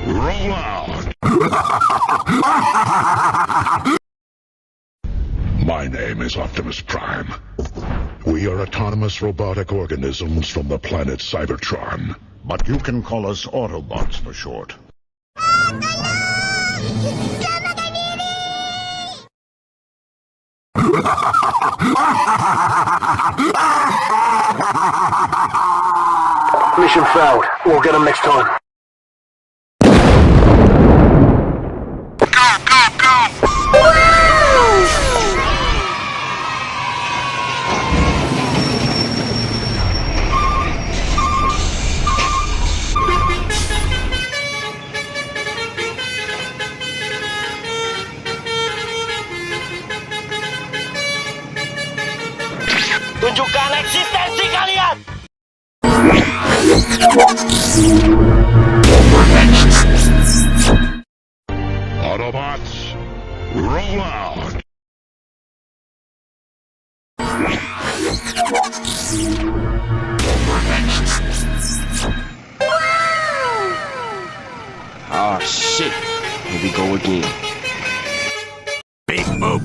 Roll out! My name is Optimus Prime. We are autonomous robotic organisms from the planet Cybertron. But you can call us Autobots for short. Mission failed. We'll get them next time. Tunjukkan eksistensi kalian! Autobots, roll out! Oh shit, here we go again. Big move!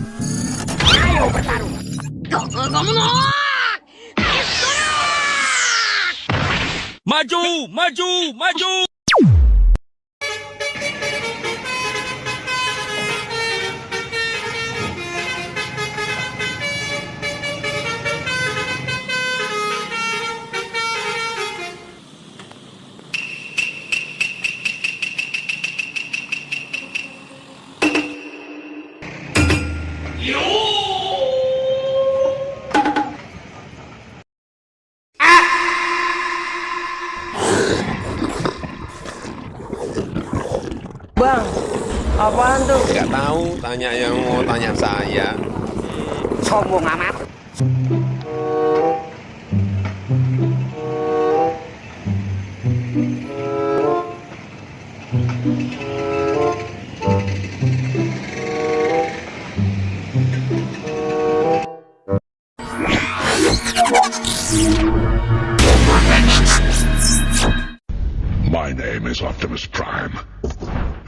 Maju, maju, maju! Bang, apaan tuh? Nggak tahu, tanya yang mau tanya saya. Sombong amat. My name is Optimus Prime.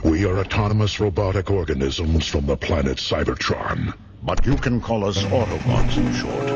We are autonomous robotic organisms from the planet Cybertron. But you can call us Autobots for short.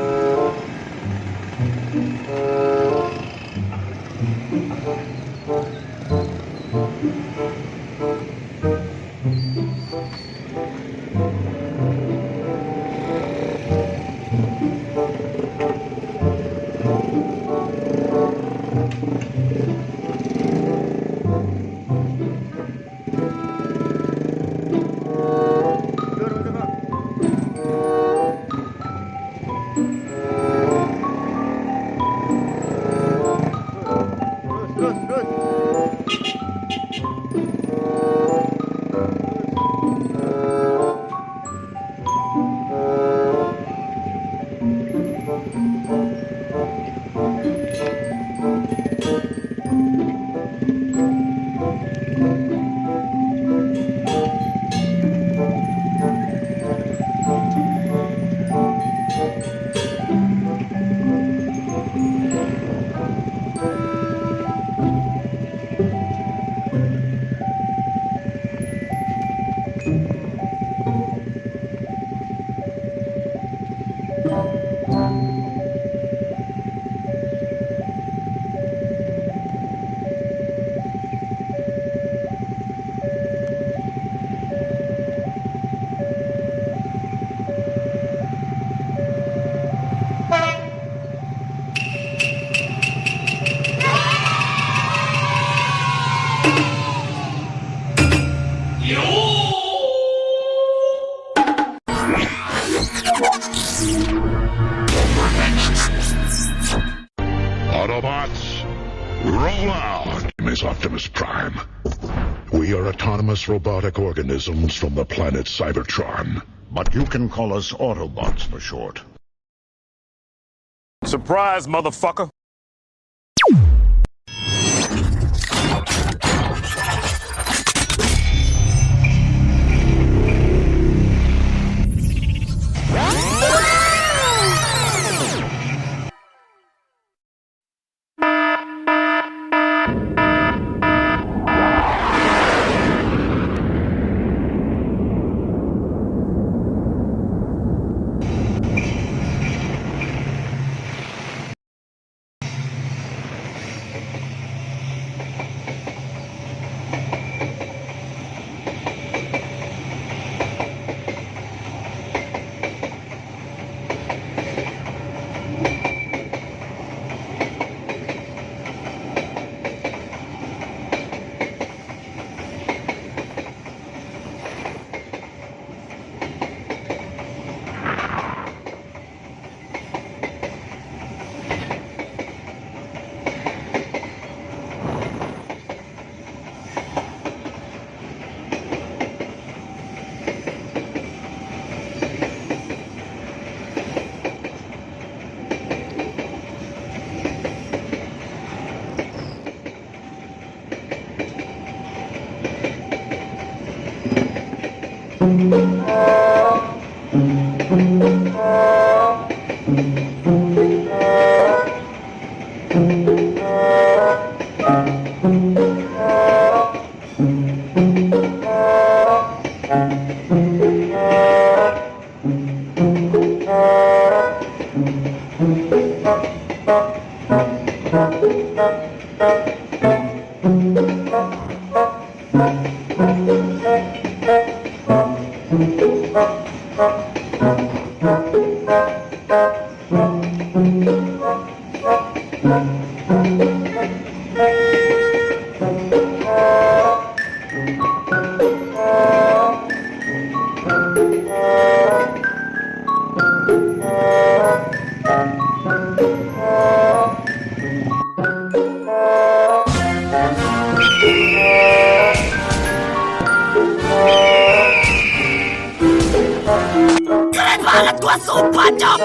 Autobots, roll out! Miss Optimus Prime. We are autonomous robotic organisms from the planet Cybertron. But you can call us Autobots for short. Surprise, motherfucker! Keren banget gua, sumpah, Cok.